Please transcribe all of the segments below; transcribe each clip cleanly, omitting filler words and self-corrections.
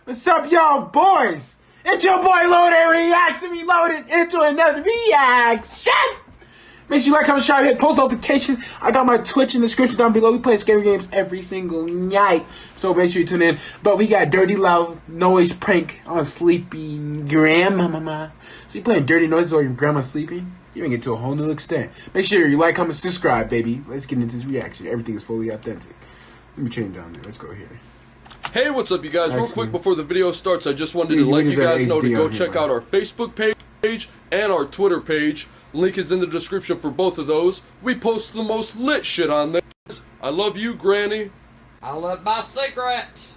What's up, y'all boys? It's your boy Loaded Reacts, and we loaded into another reaction. Make sure you like, comment, subscribe, hit post notifications. I got my Twitch in the description down below. We play scary games every single night, so make sure you tune in. But we got Dirty Loud Noise Prank on Sleepy Grandmama. So you playing dirty noises while your grandma's sleeping? You can get to a whole new extent. Make sure you like, comment, subscribe, baby. Let's get into this reaction. Everything is fully authentic. Let me change down there. Let's go here. Hey, what's up, you guys? Excellent. Real quick before the video starts, I just wanted to let you guys know to go check out our Facebook page and our Twitter page. Link is in the description for both of those. We post the most lit shit on there. I love you, Granny. I love my cigarettes.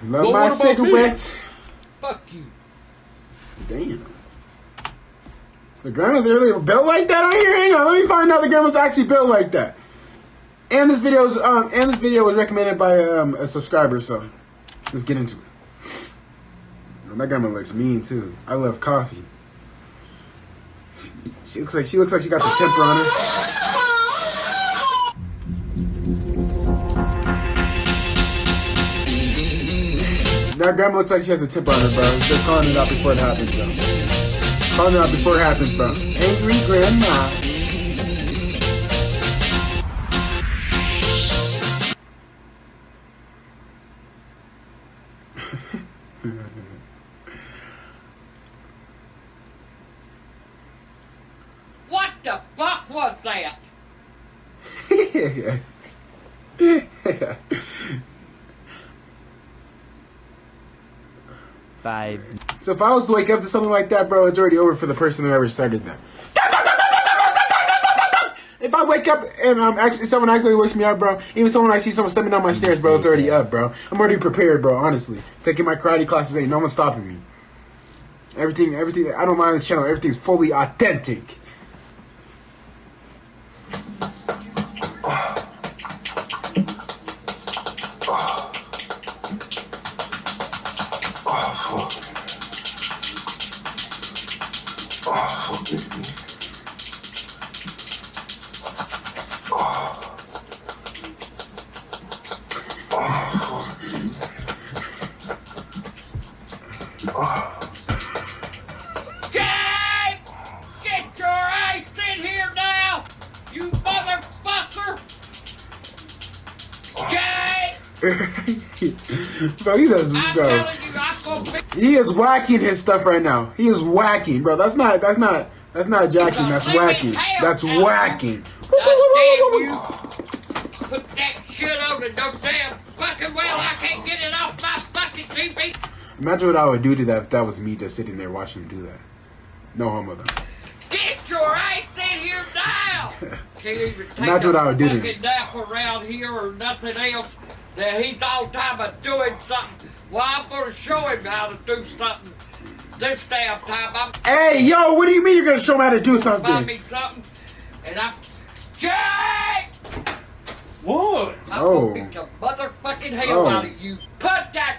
Love my cigarettes. Fuck you. Damn. The grandma's really built like that on here? Hang on, let me find out the grandma's actually built like that. And this video was recommended by a subscriber, so let's get into it. Oh, that grandma looks mean too. I love coffee. She looks like she got the temper on her. That grandma looks like she has the temper on her, bro. Just calling it out before it happens, bro. Calling it out before it happens, bro. Angry grandma. What the fuck was that? So if I was to wake up to something like that, bro, it's already over for the person who ever started that. If I wake up and actually someone accidentally wakes me up, bro, even someone I see someone stepping down my stairs, bro, it's already up, bro. I'm already prepared, bro, honestly. Taking my karate classes, ain't no one stopping me. Everything, I don't mind this channel. Everything's fully authentic. Jay! Get your ass in here now! You motherfucker! Jay! Bro, he does, I'm bro. telling you, I'm gonna be... He is whacking his stuff right now. He is whacking, bro. That's not jacking. That's whacking. That's whacking. You put that shit on the damn fucking well. I can't get it off my fucking TV. Imagine what I would do to that if that was me just sitting there watching him do that. No homo though. Get your ass in here now! Can't even take Imagine what I would do to him. fucking nap around here or nothing else. That he's all time of doing something. Well, I'm gonna show him how to do something. This damn time, Hey, yo, what do you mean you're gonna show him how to do find something? me something, and I'm Jay! What? I'm Oh. gonna beat the motherfucking hell Oh. out of you. Put that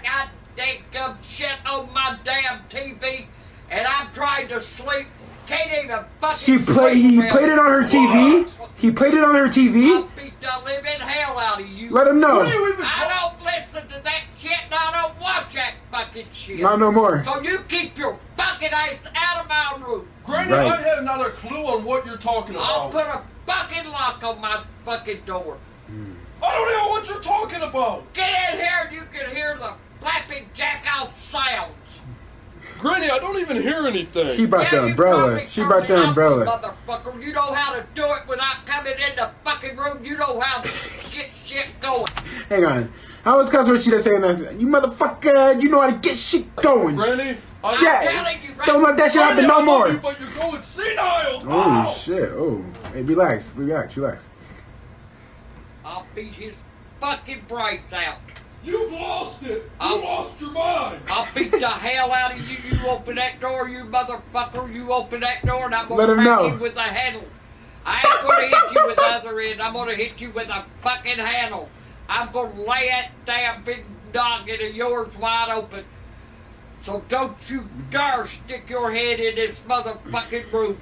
goddamn shit on my damn TV, and I'm trying to sleep. Can't even fucking He sleep played it on her TV? He played it on her I'll TV? beat the living hell out of you. Let him know. I don't listen to that shit, and I don't watch that fucking shit. Not no more. So you keep your fucking ass out of my room. Granny, Right. I have not a clue on what you're talking I'll about. put a fucking lock on my fucking door. I don't know what you're talking about. Get in here and you can hear the flapping jack-off sounds. Granny, I don't even hear anything. She brought the Yeah, you umbrella. probably She turned brought the me off, umbrella. Motherfucker, you know how to do it without coming in the fucking room. You know how to get shit going. Hang on. How was cuss word she just saying that? You motherfucker, you know how to get shit going. Granny, I'm Jay, telling you right don't let that shit happen Granny, no I love more. you, but you're going senile. Oh Ow. shit. Oh. Hey, relax. I'll beat his fucking brains out. You've lost it. You I'll- lost your mind. I'll beat the hell out of you. You open that door, you motherfucker. You open that door, and I'm Let gonna him crack know. you with a handle. I ain't gonna hit you with the other end. I'm gonna hit you with a fucking handle. I'm gonna lay that damn big noggin of yours wide open. So don't you dare stick your head in this motherfucking room.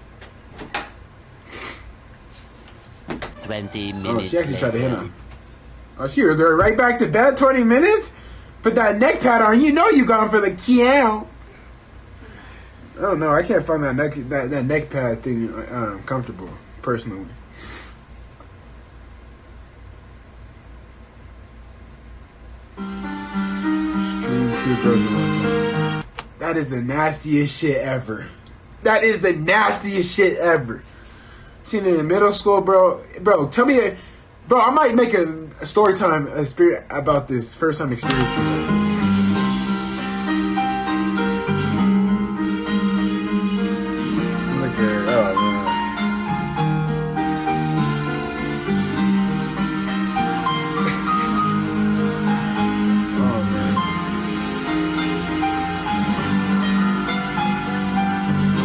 20 Oh, minutes she actually tried to hit later. him. Oh, she was right back to bed. 20 minutes. Put that neck pad on. You know you going for the kill. I don't know. I can't find that neck pad thing comfortable, personally. Stream 2 girls around. That is the nastiest shit ever. That is the nastiest shit ever. Seen it in middle school, bro. Bro, tell me, bro. I might make a story time experience about this first time experience. Look at her. Oh man. Oh man.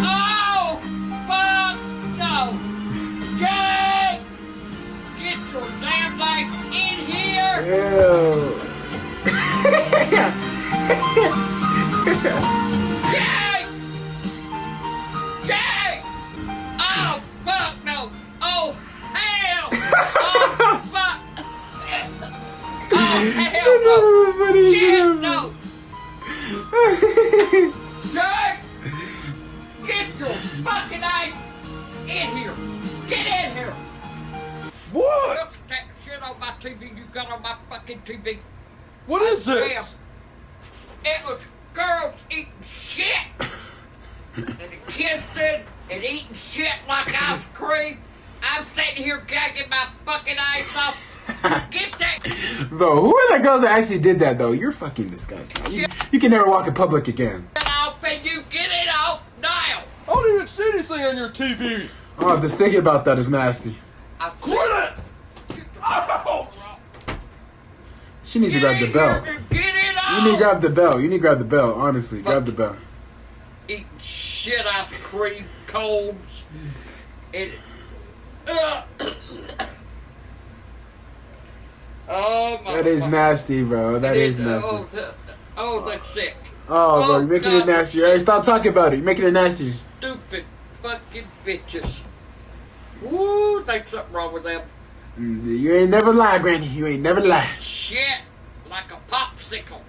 Oh, fuck no. Jay! Get your damn life in here! Ew. Jay! Jay! Oh, fuck no! Oh, hell! Oh, fuck! Oh, hell no! Shit, no! Jay! Get your fucking eyes in here! Get in here! What? Look at that shit on my TV you got on my fucking TV. What is this? It was girls eating shit and kissing and eating shit like ice cream. I'm sitting here gagging my fucking eyes off. Get that Bro, who are the girls that actually did that though? You're fucking disgusting. You can never walk in public again. shit off and you get it off now. I don't even see anything on your TV. Oh, just thinking about that is nasty. I'm Quit it! Ouch! She needs to grab the bell. Get it off. You need to grab the bell. You need to grab the bell. Honestly, grab the bell. Eating shit ice cream cones. And oh my That is fuck. nasty, bro. That is nasty. Oh, that's sick. Oh, bro, you're making it God. nastier. Hey, stop talking about it. You're making it nastier. Stupid fucking bitches. Woo, think something wrong with them. You ain't never lie, Granny. You ain't never lie. Shit, like a popsicle.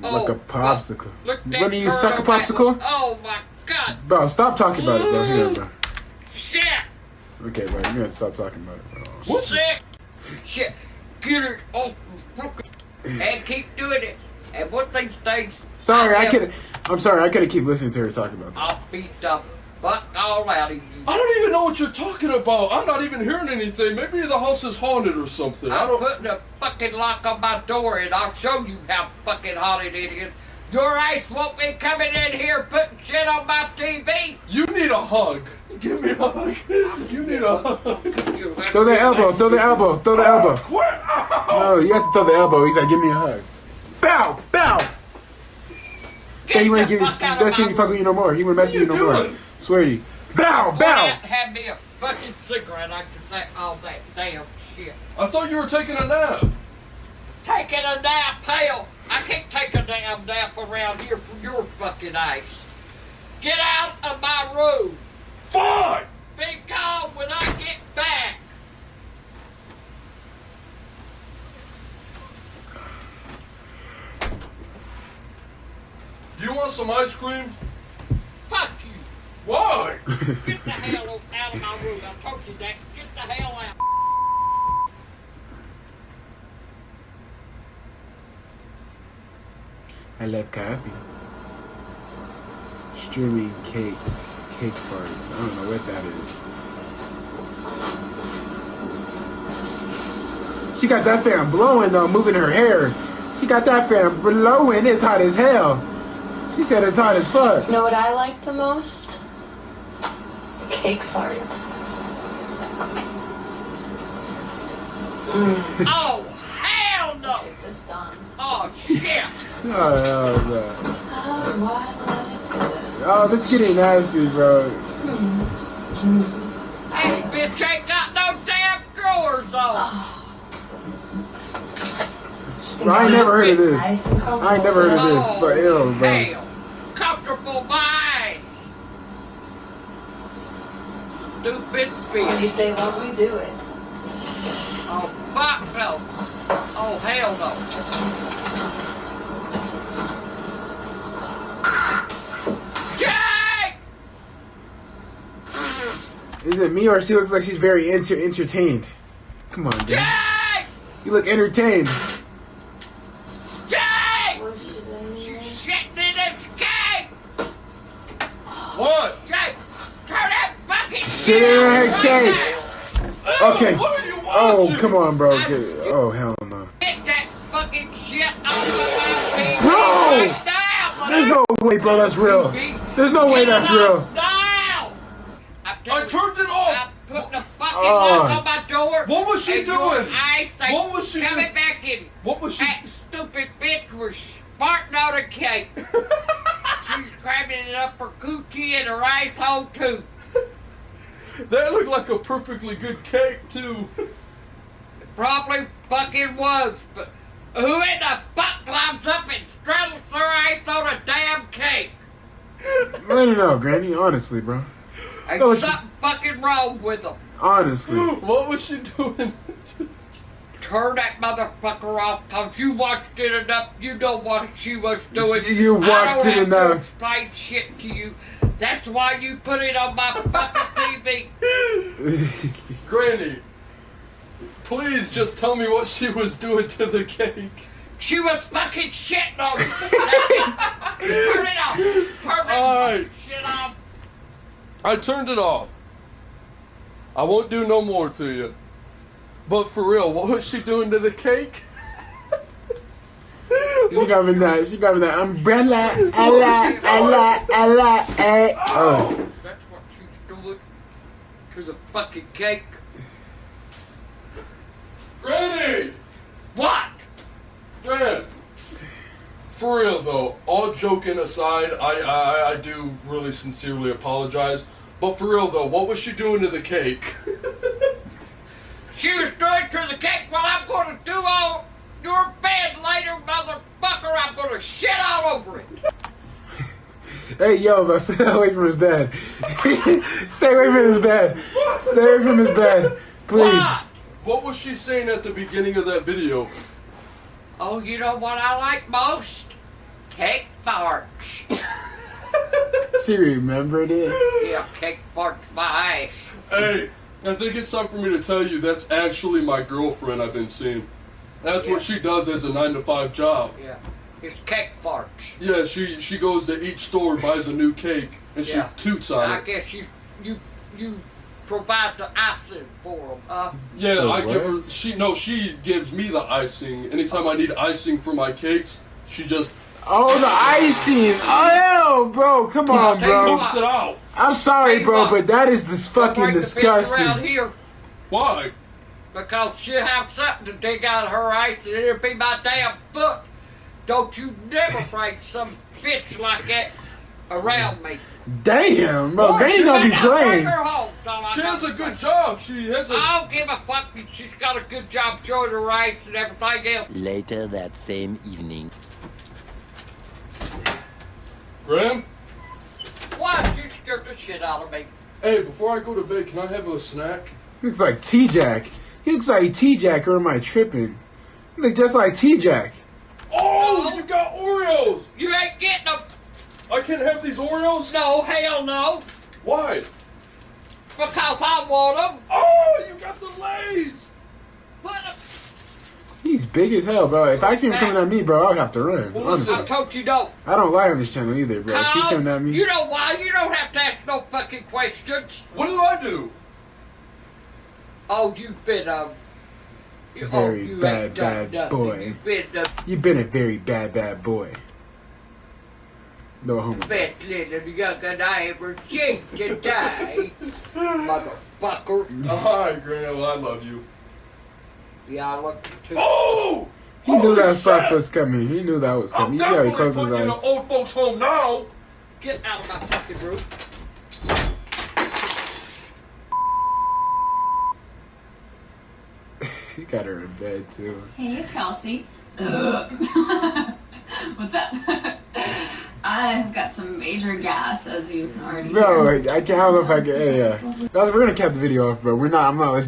Like a popsicle. Look that When you turd suck a on that- popsicle? Oh my god. Bro, stop talking about it, bro. Here, bro. Shit. Okay, bro, you're gonna stop talking about it, bro. What? Sick. Shit. Get it off the fucking and keep doing it. And one thing stays. Sorry, I'm sorry, I couldn't keep listening to her talk about that. I'll beat the fuck all out of you. I don't even know what you're talking about. I'm not even hearing anything. Maybe the house is haunted or something. I I'm don't. putting a fucking lock on my door and I'll show you how fucking haunted it is. Your ass won't be coming in here putting shit on my TV. You need a hug. Give me a hug. You need a hug. Throw the elbow, throw the elbow, throw the elbow. Quit! Ow! No, you have to throw the elbow. He's like, give me a hug. Bow, bow. Yeah, he wouldn't give you. That's when he fuck with you no more. He wouldn't mess with you no more. doing? Swear to you. Bow, bow. Have me a fucking cigarette after that all that damn shit. I thought you were taking a nap. Taking a nap, hell. I can't take a damn nap around here for your fucking ass. Get out of my room. Fine! Be gone when I get back. Do you want some ice cream? Fuck you. Why? Get the hell out of my room. I told you that. Get the hell out. I love coffee. Streaming cake parties. I don't know what that is. She got that fan blowing though, moving her hair. She got that fan blowing. It's hot as hell. She said it's hot as fuck. You know what I like the most? Cake farts. Oh, hell no. Get this done. Oh, shit. Oh, oh, bro. Oh, why let it do this? Oh, this is getting nasty, bro. Hey, bitch ain't got no damn drawers on. Bro, I ain't never heard of this. Nice and comfortable. I ain't never heard of this, but ew, bro. Hell. Comfortable minds. Stupid Why do you bitch. say what we do it? Oh, fuck no. Oh, hell no. Is it me or she looks like she's very entertained? Come on, dude. Jake! You look entertained. Jake! What is she doing She's here? shitting in this cake! What? Jake! Turn that fucking Shit in her cake. Hey, Okay. what are you Oh, watching? come on, bro. Oh, hell no. Get that fucking shit off of my TV Bro! right now! There's no way, bro. That's real. There's no way that's real. Now! I turned it off. I'm putting a fucking lock on my door. What was she and your doing? eyes say, What was she coming doing? back in. What was she? That stupid bitch was farting out a cake. She's grabbing it up her coochie and her ice hole too. That looked like a perfectly good cake too. Probably fucking was, but who in the fuck climbs up and straddles their ice on a damn cake? I don't know, Granny. Honestly, bro. There's No, something fucking wrong with them. Honestly. What was she doing? Turn that motherfucker off, cause you watched it enough. You know what she was doing. You watched it I don't have to enough. explain shit to you. That's why you put it on my fucking TV. Granny, please just tell me what she was doing to the cake. She was fucking shitting on it. Turn it off. Turn that Alright. shit off. I turned it off. I won't do no more to you. But for real, what was she doing to the cake? She got me that umbrella. Ella. Oh. That's what she's doing to the fucking cake. Granny! What? Gran! For real though, all joking aside, I do really sincerely apologize. But for real though, what was she doing to the cake? She was doing to the cake. Well, I'm gonna do all your bed later, motherfucker. I'm gonna shit all over it. Hey, yo, bro, stay away from his bed. Stay away from his bed. Stay away from his bed. Please. What? What was she saying at the beginning of that video? Oh, you know what I like most? Cake farts. She remembered it. Yeah, cake farts my ass. Hey, I think it's time for me to tell you that's actually my girlfriend I've been seeing. That's what she does as a 9-to-5 job. Yeah, it's cake farts. Yeah, she goes to each store, buys a new cake, and she Yeah. toots on I it. guess you provide the icing for them, huh? Yeah, The I give her. what? She gives me the icing. Anytime I need icing for my cakes, she just Oh, the icing. Oh, bro. Come on, Take bro. them pumps it out. I'm sorry, Tell you bro, what. but that is this fucking Bring the bitch around disgusting. here Why? because she'll have something to dig out of her ice and it'll be my damn foot. Don't you never bring some bitch like that around me. Damn, bro. Boy, Granny she don't be Now bring playing. her home, Tom. I She got has a to good say. job. She has a. I don't give a fuck if she's got a good job showing her ice and everything else. Later that same evening. Graham? Why you scared the shit out of me? Hey, before I go to bed, can I have a snack? He looks like T-Jack. He looks like T-Jack, or am I tripping? He looks just like T-Jack. Oh, you got Oreos! You ain't getting them. I can't have these Oreos? No, hell no. Why? Because I want them. Oh, you got the Lays! Put them. He's big as hell, bro. If I see him coming at me, bro, I would have to run. Well, Honestly. I told you don't. I don't lie on this channel either, bro. If he's Kyle, coming at me. you know why? You don't have to ask no fucking questions. What did I do? Oh, you've been Very you bad, ain't done bad nothing. boy. You've been You've been a very bad boy. No homo. best little younger I ever seen today, motherfucker. Hi, Granny. Well, I love you. Yeah, I look too. Oh! He knew Holy that stuff shit! was coming. He knew that was I'm coming. You see how he definitely closed his putting you in eyes. an old folks' home now. Get out of my fucking room. He got her in bed too. Hey, it's Kelsey. What's up? I've got some major gas, as you can already Bro, hear. I don't know if I can. Yeah. We're gonna cap the video off, bro. I'm not listening.